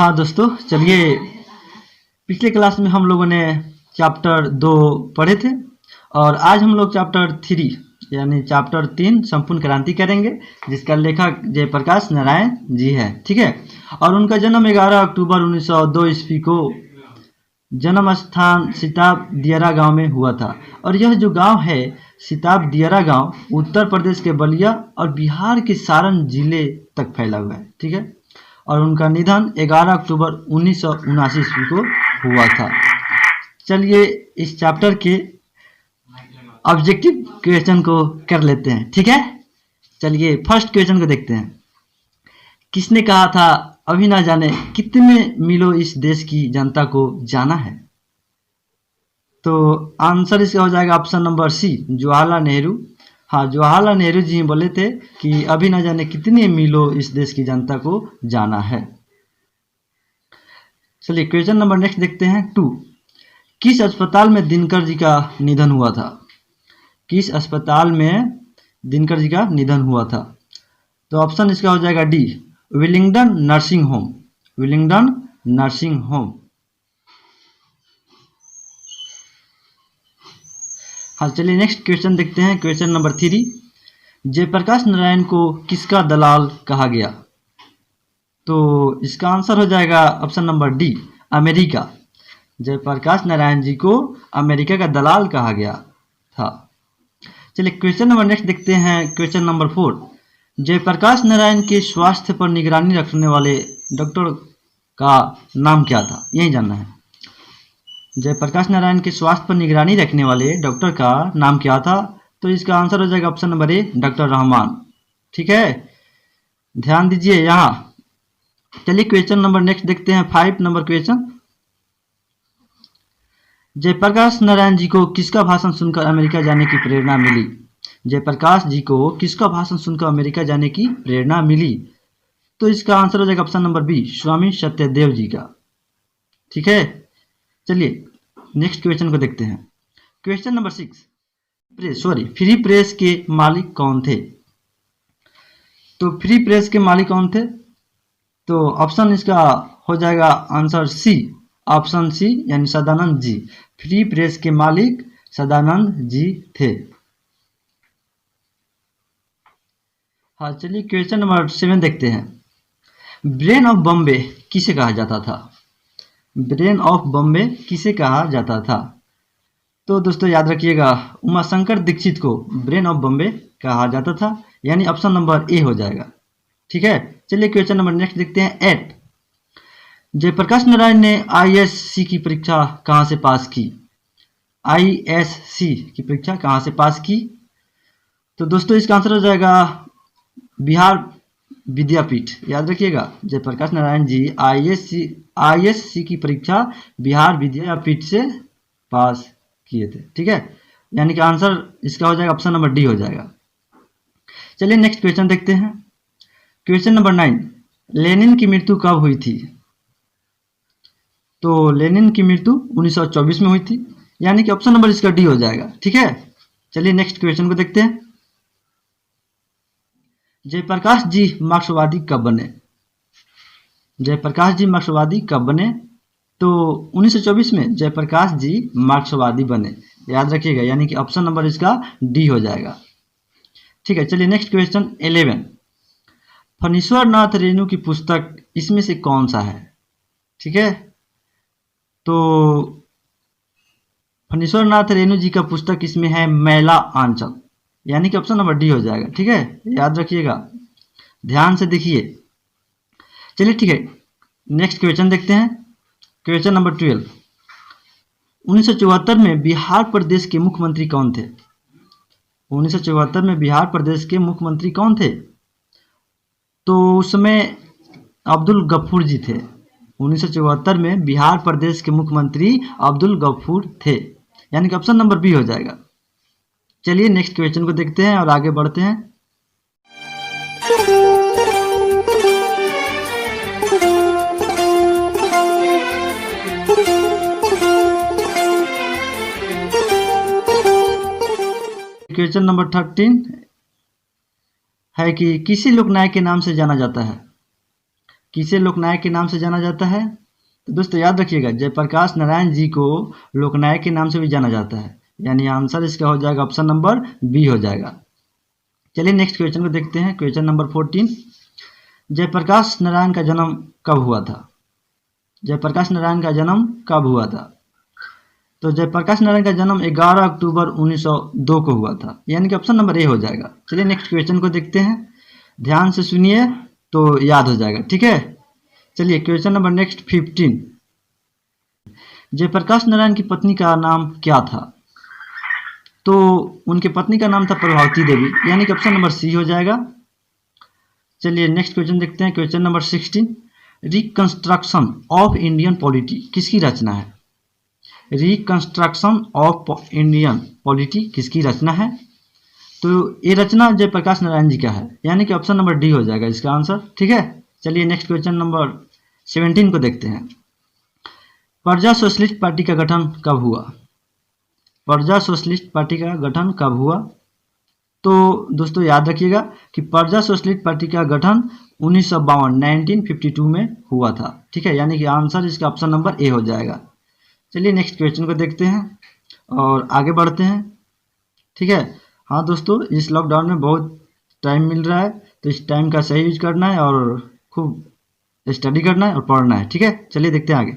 हाँ दोस्तों, चलिए पिछले क्लास में हम लोगों ने चैप्टर 2 पढ़े थे और आज हम लोग चैप्टर 3 यानी चैप्टर 3 संपूर्ण क्रांति करेंगे, जिसका लेखक जयप्रकाश नारायण जी है। ठीक है, और उनका जन्म 11 अक्टूबर 1902 ईस्वी को जन्म स्थान सिताब दियारा गांव में हुआ था। और यह जो गांव है सिताब दियारा गांव उत्तर प्रदेश के बलिया और बिहार के सारण जिले तक फैला हुआ है। ठीक है, और उनका निधन 11 अक्टूबर 1979 ईस्वी को हुआ था। चलिए इस चैप्टर के ऑब्जेक्टिव क्वेश्चन को कर लेते हैं। ठीक है, चलिए फर्स्ट क्वेश्चन को देखते हैं। किसने कहा था अभी ना जाने कितने मीलों इस देश की जनता को जाना है? तो आंसर इसका हो जाएगा option number C, Jawaharlal Nehru. हाँ, जवाहरलाल नेहरू जी बोले थे कि अभी ना जाने कितने मीलों इस देश की जनता को जाना है। चलिए क्वेश्चन नंबर नेक्स्ट देखते हैं 2। किस अस्पताल में दिनकर जी का निधन हुआ था? किस अस्पताल में दिनकर जी का निधन हुआ था? तो ऑप्शन इसका हो जाएगा D, Willingdon nursing home. Willingdon nursing home. हाँ, चलिए नेक्स्ट क्वेश्चन देखते हैं। Question number 3। जयप्रकाश नारायण को किसका दलाल कहा गया? तो इसका आंसर हो जाएगा option number D, America. Jayaprakash Narayan ji को अमेरिका का दलाल कहा गया था। चलिए क्वेश्चन नंबर नेक्स्ट देखते हैं। Question number 4। जयप्रकाश नारायण के स्वास्थ्य पर निगरानी रखने वाले डॉक्टर का नाम क्या था? यही जानना है। जयप्रकाश नारायण के स्वास्थ्य पर निगरानी रखने वाले डॉक्टर का नाम क्या था? तो इसका आंसर हो जाएगा ऑप्शन नंबर ए, डॉक्टर रहमान। ठीक है, ध्यान दीजिए यहाँ। चलिए क्वेश्चन नंबर नेक्स्ट देखते हैं 5 नंबर क्वेश्चन। जयप्रकाश नारायण जी को किसका भाषण सुनकर अमेरिका जाने की प्रेरणा मिली? जयप्रकाश जी को किसका भाषण सुनकर अमेरिका जाने की प्रेरणा मिली? तो इसका आंसर हो जाएगा ऑप्शन नंबर बी, स्वामी सत्यदेव जी का। ठीक है, चलिए नेक्स्ट क्वेश्चन को देखते हैं। Question number 6। फ्री प्रेस के मालिक कौन थे? तो फ्री प्रेस के मालिक कौन थे? तो ऑप्शन इसका हो जाएगा आंसर सी, ऑप्शन सी यानी सदानंद जी। फ्री प्रेस के मालिक सदानंद जी थे। हाँ, चलिए क्वेश्चन नंबर 7 देखते हैं। ब्रेन ऑफ बॉम्बे किसे कहा जाता था? ब्रेन ऑफ बॉम्बे किसे कहा जाता था? तो दोस्तों याद रखिएगा, उमाशंकर दीक्षित को ब्रेन ऑफ बॉम्बे कहा जाता था, यानी ऑप्शन नंबर ए हो जाएगा। ठीक है, चलिए क्वेश्चन नंबर नेक्स्ट देखते हैं 8। जयप्रकाश नारायण ने आईएससी की परीक्षा कहाँ से पास की? आईएससी की परीक्षा कहाँ से पास की? तो दोस्तों इसका आंसर हो जाएगा बिहार विद्यापीठ। याद रखिएगा, जयप्रकाश नारायण जी आईएससी की परीक्षा बिहार विद्यापीठ से पास किए थे। ठीक है, यानी कि आंसर इसका हो जाएगा ऑप्शन नंबर डी हो जाएगा। चलिए नेक्स्ट क्वेश्चन देखते हैं। Question number 9। लेनिन की मृत्यु कब हुई थी? तो लेनिन की मृत्यु 1924 में हुई थी, यानी कि ऑप्शन नंबर इसका डी हो जाएगा। ठीक है, चलिए नेक्स्ट क्वेश्चन को देखते हैं। जयप्रकाश जी मार्क्सवादी कब बने? जयप्रकाश जी मार्क्सवादी कब बने? तो 1924 में जयप्रकाश जी मार्क्सवादी बने। याद रखिएगा, यानी कि ऑप्शन नंबर इसका डी हो जाएगा। ठीक है, चलिए नेक्स्ट क्वेश्चन 11। फणीश्वर नाथ रेणु की पुस्तक इसमें से कौन सा है? ठीक है, तो फणीश्वर नाथ रेणु जी का पुस्तक इसमें है मैला आंचल, यानी कि ऑप्शन नंबर डी हो जाएगा। ठीक है, याद रखिएगा, ध्यान से देखिए। चलिए ठीक है, नेक्स्ट क्वेश्चन देखते हैं। Question number 12। 1974 में बिहार प्रदेश के मुख्यमंत्री कौन थे? 1974 में बिहार प्रदेश के मुख्यमंत्री कौन थे? तो उस समय अब्दुल गफूर जी थे। 1974 में बिहार प्रदेश के मुख्यमंत्री अब्दुल गफूर थे, यानी कि ऑप्शन नंबर बी हो जाएगा। चलिए नेक्स्ट क्वेश्चन को देखते हैं और आगे बढ़ते हैं। क्वेश्चन नंबर 13 है कि किसी लोकनायक के नाम से जाना जाता है? किसे लोकनायक के नाम से जाना जाता है? तो दोस्तों याद रखिएगा, जयप्रकाश नारायण जी को लोकनायक के नाम से भी जाना जाता है, यानी आंसर इसका हो जाएगा ऑप्शन नंबर बी हो जाएगा। चलिए नेक्स्ट क्वेश्चन को देखते हैं। क्वेश्चन नंबर 14, जयप्रकाश नारायण का जन्म कब हुआ था? जयप्रकाश नारायण का जन्म कब हुआ था? तो जयप्रकाश नारायण का जन्म 11 अक्टूबर 1902 को हुआ था, यानी कि ऑप्शन नंबर ए हो जाएगा। चलिए नेक्स्ट क्वेश्चन को देखते हैं, ध्यान से सुनिए तो याद हो जाएगा, ठीक है। चलिए question number next 15, Jayaprakash Narayan की पत्नी का नाम क्या था? तो उनकी पत्नी का नाम था प्रभावती देवी, यानी कि ऑप्शन नंबर सी हो जाएगा। चलिए नेक्स्ट क्वेश्चन देखते हैं। Question number 16, reconstruction of Indian polity किसकी रचना है? रिकंस्ट्रक्शन ऑफ इंडियन पॉलिटी किसकी रचना है? तो ये रचना जयप्रकाश नारायण जी का है, यानी कि ऑप्शन नंबर डी हो जाएगा इसका आंसर, ठीक है। चलिए नेक्स्ट क्वेश्चन नंबर 17 को देखते हैं। प्रजा सोशलिस्ट पार्टी का गठन कब हुआ? प्रजा सोशलिस्ट पार्टी का गठन कब हुआ? तो दोस्तों याद रखिएगा कि प्रजा सोशलिस्ट पार्टी का गठन 1952 में हुआ था, ठीक है, यानी कि आंसर इसका ऑप्शन नंबर ए हो जाएगा। चलिए नेक्स्ट क्वेश्चन को देखते हैं और आगे बढ़ते हैं, ठीक है। हाँ दोस्तों, इस लॉकडाउन में बहुत टाइम मिल रहा है, तो इस टाइम का सही यूज करना है और खूब स्टडी करना है और पढ़ना है, ठीक है। चलिए देखते हैं आगे,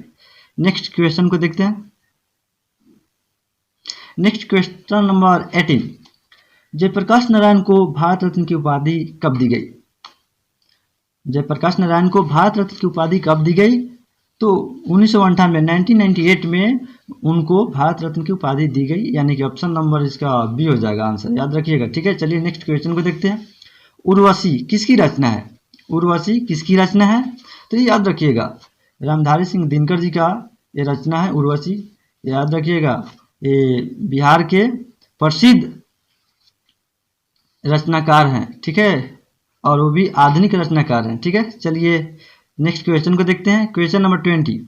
नेक्स्ट क्वेश्चन को देखते हैं। Next question number 18, Jayaprakash Narayan को भारत रत्न की उपाधि कब दी गई? जयप्रकाश नारायण को भारत रत्न की उपाधि कब दी गई? तो 1998 में उनको भारत रत्न की उपाधि दी गई, यानी कि ऑप्शन नंबर इसका बी हो जाएगा आंसर, याद रखिएगा, ठीक है। चलिए नेक्स्ट क्वेश्चन को देखते हैं। उर्वशी किसकी रचना है? उर्वशी किसकी रचना है? तो ये याद रखिएगा, रामधारी सिंह दिनकर जी का ये रचना है उर्वशी, याद रखिएगा। ये बिहार के प्रसिद्ध रचनाकार हैं, ठीक है, और वो भी आधुनिक रचनाकार हैं, ठीक है। चलिए नेक्स्ट क्वेश्चन को देखते हैं। क्वेश्चन नंबर 20,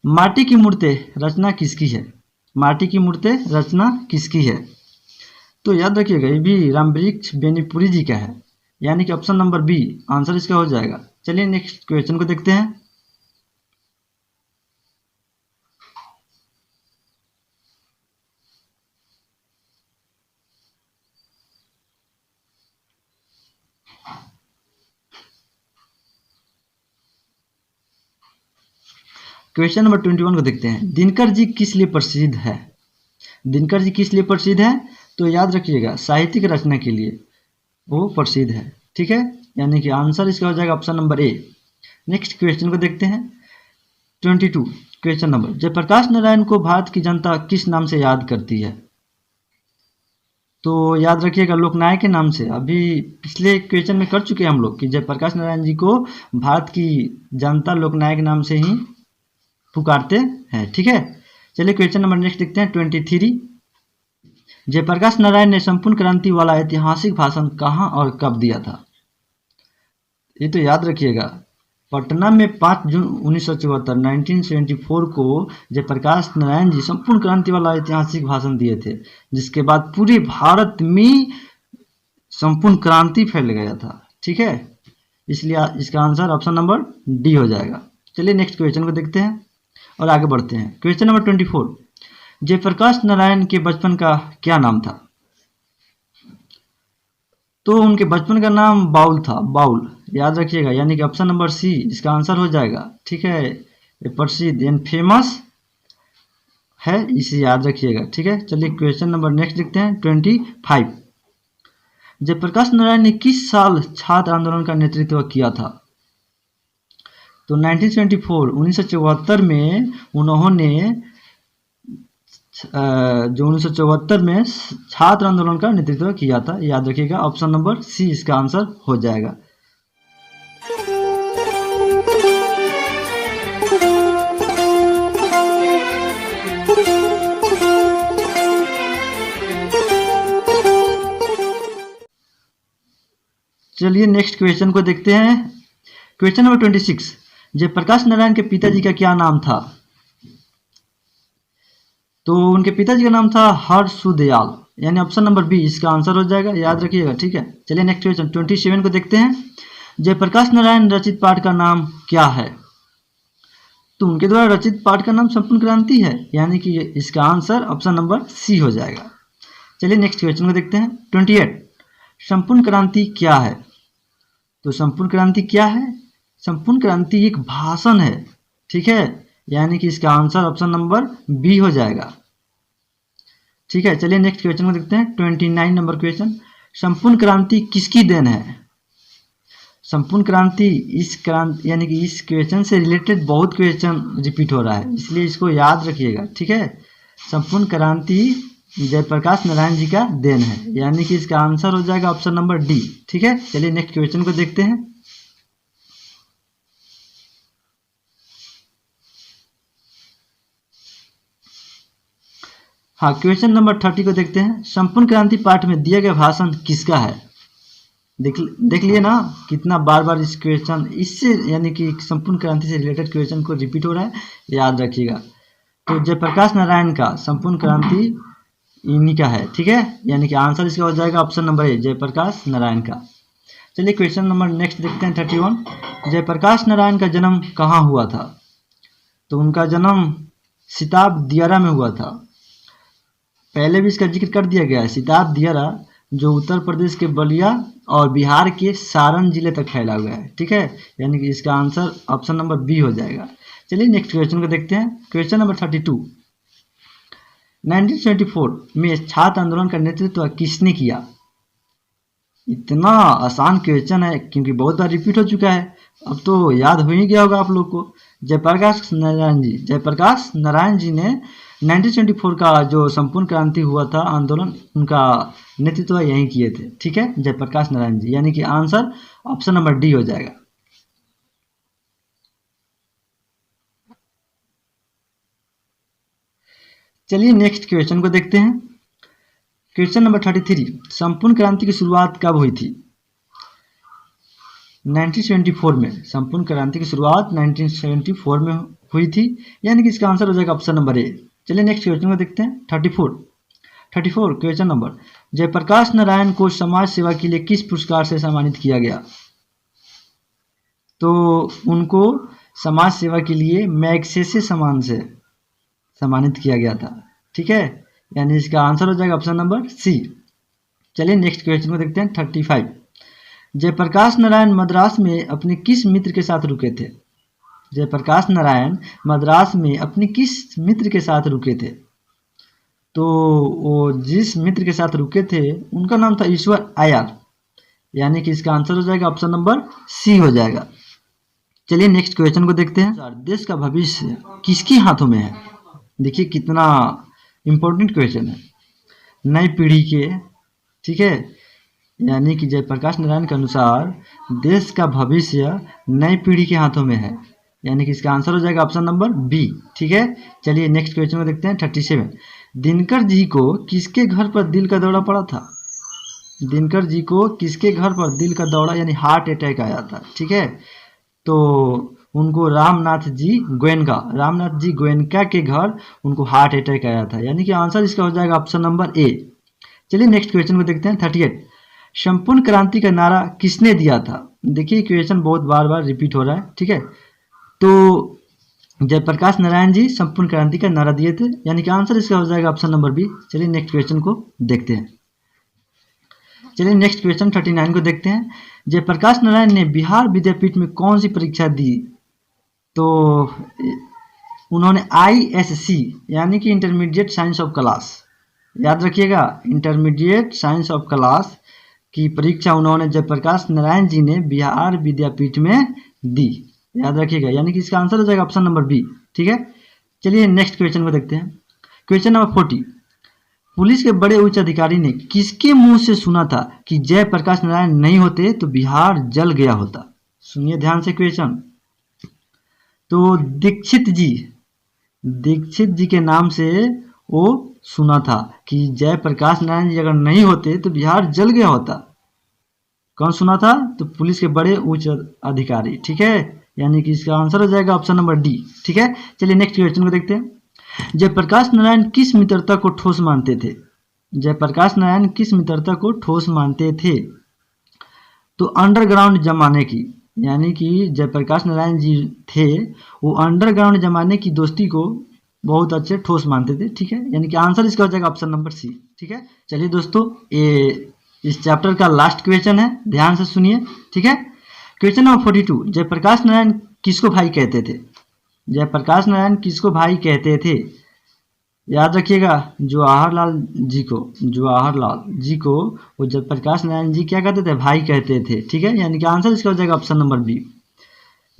माटी की मूर्तें रचना किसकी है? माटी की मूर्तें रचना किसकी है? तो याद रखिएगा, ये भी रामवृक्ष बेनीपुरी जी का है, यानी कि ऑप्शन नंबर बी आंसर इसका हो जाएगा। चलिए नेक्स्ट क्वेश्चन को देखते हैं। क्वेश्चन नंबर 21 को देखते हैं। दिनकर जी किस लिए प्रसिद्ध है? दिनकर जी किस लिए प्रसिद्ध है? तो याद रखिएगा, साहित्यिक रचना के लिए वो प्रसिद्ध है, ठीक है, यानी कि आंसर इसका हो जाएगा ऑप्शन नंबर ए। नेक्स्ट क्वेश्चन को देखते हैं। 22 क्वेश्चन नंबर, जयप्रकाश नारायण को भारत की जनता किस नाम से याद करती है? तो याद रखिएगा, लोकनायक के नाम से। अभी पिछले क्वेश्चन में कर चुके हैं हम लोग कि जयप्रकाश नारायण जी को भारत की जनता लोकनायक नाम से ही पुकारते हैं, ठीक है। चलिए क्वेश्चन नंबर नेक्स्ट देखते हैं। 23, जयप्रकाश नारायण ने संपूर्ण क्रांति वाला ऐतिहासिक भाषण कहाँ और कब दिया था? ये तो याद रखिएगा, पटना में 5 जून 1974 को जयप्रकाश नारायण जी संपूर्ण क्रांति वाला ऐतिहासिक भाषण दिए थे, जिसके बाद पूरे भारत में संपूर्ण क्रांति फैल गया था, ठीक है, इसलिए इसका आंसर ऑप्शन नंबर डी हो जाएगा। चलिए नेक्स्ट क्वेश्चन को देखते हैं और आगे बढ़ते हैं। क्वेश्चन नंबर 24, जयप्रकाश नारायण के बचपन का क्या नाम था? तो उनके बचपन का नाम बाउल था, बाउल, याद रखिएगा, यानी कि ऑप्शन नंबर सी इसका आंसर हो जाएगा, ठीक है। ये प्रसिद्ध एंड फेमस है, इसे याद रखिएगा, ठीक है। चलिए क्वेश्चन नंबर नेक्स्ट देखते हैं। 25, जयप्रकाश नारायण ने किस साल छात्र आंदोलन का नेतृत्व किया था? तो 1974 में उन्होंने जो 1974 में छात्र आंदोलन का नेतृत्व किया था, याद रखिएगा, ऑप्शन नंबर सी इसका आंसर हो जाएगा। चलिए नेक्स्ट क्वेश्चन को देखते हैं। क्वेश्चन नंबर 26, जयप्रकाश नारायण के पिताजी का क्या नाम था? तो उनके पिताजी का नाम था हर्षुदयाल, यानी ऑप्शन नंबर बी इसका आंसर हो जाएगा, याद रखिएगा, ठीक है। चलिए नेक्स्ट क्वेश्चन 27 को देखते हैं। जयप्रकाश नारायण रचित पाठ का नाम क्या है? तो उनके द्वारा रचित पाठ का नाम संपूर्ण क्रांति है, यानी कि इसका आंसर ऑप्शन नंबर सी हो जाएगा। चलिए नेक्स्ट क्वेश्चन को देखते हैं। 28 संपूर्ण क्रांति क्या है? तो संपूर्ण क्रांति क्या है? संपूर्ण क्रांति एक भाषण है, ठीक है, यानी कि इसका आंसर ऑप्शन नंबर बी हो जाएगा। ठीक है, चलिए नेक्स्ट क्वेश्चन को देखते हैं। 29 नंबर क्वेश्चन, संपूर्ण क्रांति किसकी देन है? संपूर्ण क्रांति इस क्रांति यानी कि इस क्वेश्चन से रिलेटेड बहुत क्वेश्चन रिपीट हो रहा है, इसलिए इसको याद रखिएगा। ठीक है, संपूर्ण क्रांति जयप्रकाश नारायण जी का देन है, यानी कि इसका आंसर हो जाएगा ऑप्शन नंबर डी। ठीक है, चलिए नेक्स्ट क्वेश्चन को देखते हैं। हाँ, क्वेश्चन नंबर 30 को देखते हैं। संपूर्ण क्रांति पाठ में दिया गया भाषण किसका है? देख लिए ना कितना बार बार इस क्वेश्चन इससे यानी कि संपूर्ण क्रांति से रिलेटेड क्वेश्चन को रिपीट हो रहा है, याद रखिएगा। तो जयप्रकाश नारायण का संपूर्ण क्रांति इन्हीं का है। ठीक है, यानी कि आंसर इसका हो जाएगा option number A, Jayaprakash Narayan का। चलिए क्वेश्चन नंबर नेक्स्ट देखते हैं। 31 जयप्रकाश नारायण का जन्म कहाँ हुआ था? तो उनका जन्म सिताब दियारा में हुआ था। पहले भी इसका जिक्र कर दिया गया है। सिताब दियारा जो उत्तर प्रदेश के बलिया और बिहार के सारण जिले तक फैला हुआ है। ठीक है, यानी कि इसका आंसर ऑप्शन नंबर बी हो जाएगा। चलिए नेक्स्ट क्वेश्चन को देखते हैं। क्वेश्चन नंबर 32 1974 में छात्र आंदोलन का नेतृत्व किसने किया? इतना आसान क्वेश्चन है क्योंकि बहुत बार रिपीट हो चुका है, अब तो याद हो ही गया होगा आप लोग को। जयप्रकाश नारायण जी ने 1974 का जो संपूर्ण क्रांति हुआ था आंदोलन, उनका नेतृत्व यही किए थे। ठीक है, जयप्रकाश नारायण जी, यानी कि आंसर ऑप्शन नंबर डी हो जाएगा। चलिए नेक्स्ट क्वेश्चन को देखते हैं। क्वेश्चन नंबर 33 संपूर्ण क्रांति की शुरुआत कब हुई थी? 1974 में। संपूर्ण क्रांति की शुरुआत 1974 में हुई थी, यानी कि इसका आंसर हो जाएगा ऑप्शन नंबर ए। चलिए नेक्स्ट क्वेश्चन को देखते हैं। 34 क्वेश्चन नंबर, जयप्रकाश नारायण को समाज सेवा के लिए किस पुरस्कार से सम्मानित किया गया? तो उनको समाज सेवा के लिए मैग्सेसे सम्मान से सम्मानित किया गया था। ठीक है, यानी इसका आंसर हो जाएगा ऑप्शन नंबर सी। चलिए नेक्स्ट क्वेश्चन को देखते हैं। 35 जयप्रकाश नारायण मद्रास में अपने किस मित्र के साथ रुके थे? जयप्रकाश नारायण मद्रास में अपने किस मित्र के साथ रुके थे? तो वो जिस मित्र के साथ रुके थे उनका नाम था ईश्वर आयर, यानी कि इसका आंसर हो जाएगा ऑप्शन नंबर सी हो जाएगा। चलिए नेक्स्ट क्वेश्चन को देखते हैं। देश का भविष्य किसके हाथों में है? देखिए कितना इंपॉर्टेंट क्वेश्चन है, नई पीढ़ी के। ठीक है, यानी कि जयप्रकाश नारायण के अनुसार देश का भविष्य नई पीढ़ी के हाथों में है, यानी कि इसका आंसर हो जाएगा ऑप्शन नंबर बी। ठीक है, चलिए नेक्स्ट क्वेश्चन को देखते हैं। 37 दिनकर जी को किसके घर पर दिल का दौरा पड़ा था? दिनकर जी को किसके घर पर दिल का दौरा यानी हार्ट अटैक आया था? ठीक है, तो उनको रामनाथ जी गोयनका के घर उनको हार्ट अटैक आया था, यानी कि आंसर इसका हो जाएगा ऑप्शन नंबर ए। चलिए नेक्स्ट क्वेश्चन को देखते हैं। 38 संपूर्ण क्रांति का नारा किसने दिया था? देखिए क्वेश्चन बहुत बार बार रिपीट हो रहा है। ठीक है, तो जयप्रकाश नारायण जी संपूर्ण क्रांति का नारा दिए थे, यानी कि आंसर इसका हो जाएगा ऑप्शन नंबर बी। चलिए नेक्स्ट क्वेश्चन को देखते हैं। चलिए नेक्स्ट क्वेश्चन 39 को देखते हैं। जयप्रकाश नारायण ने बिहार विद्यापीठ में कौन सी परीक्षा दी? तो उन्होंने ISC यानी कि इंटरमीडिएट साइंस ऑफ क्लास, याद रखिएगा, इंटरमीडिएट साइंस ऑफ क्लास की परीक्षा उन्होंने जयप्रकाश नारायण जी ने बिहार विद्यापीठ में दी, याद रखिएगा, यानी कि इसका आंसर हो जाएगा ऑप्शन नंबर बी। ठीक है, चलिए नेक्स्ट क्वेश्चन को देखते हैं। क्वेश्चन नंबर 40 पुलिस के बड़े उच्च अधिकारी ने किसके मुंह से सुना था कि जयप्रकाश नारायण नहीं होते तो बिहार जल गया होता? सुनिए ध्यान से क्वेश्चन। तो दीक्षित जी के नाम से वो सुना था कि जयप्रकाश नारायण जी अगर नहीं होते तो बिहार जल गया होता। कौन सुना था? तो पुलिस के बड़े उच्च अधिकारी। ठीक है, यानी कि इसका आंसर हो जाएगा ऑप्शन नंबर डी। ठीक है, चलिए नेक्स्ट क्वेश्चन को देखते हैं। जयप्रकाश नारायण किस मित्रता को ठोस मानते थे? जयप्रकाश नारायण किस मित्रता को ठोस मानते थे? तो अंडरग्राउंड जमाने की, यानी कि जयप्रकाश नारायण जी थे वो अंडरग्राउंड जमाने की दोस्ती को बहुत अच्छे ठोस मानते थे। ठीक है, यानी कि आंसर इसका हो जाएगा ऑप्शन नंबर सी। ठीक है, चलिए दोस्तों, ये इस चैप्टर का लास्ट क्वेश्चन है, ध्यान से सुनिए। ठीक है, क्वेश्चन नंबर 42, जयप्रकाश नारायण किसको भाई कहते थे? जयप्रकाश नारायण किसको भाई कहते थे? याद रखिएगा, जवाहरलाल जी को वो जयप्रकाश नारायण जी क्या कहते थे? भाई कहते थे। ठीक है, यानी कि आंसर इसका हो जाएगा ऑप्शन नंबर बी।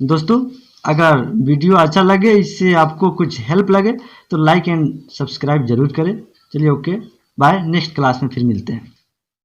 दोस्तों, अगर वीडियो अच्छा लगे, इससे आपको कुछ हेल्प लगे तो लाइक एंड सब्सक्राइब जरूर करें। चलिए, ओके बाय, नेक्स्ट क्लास में फिर मिलते हैं।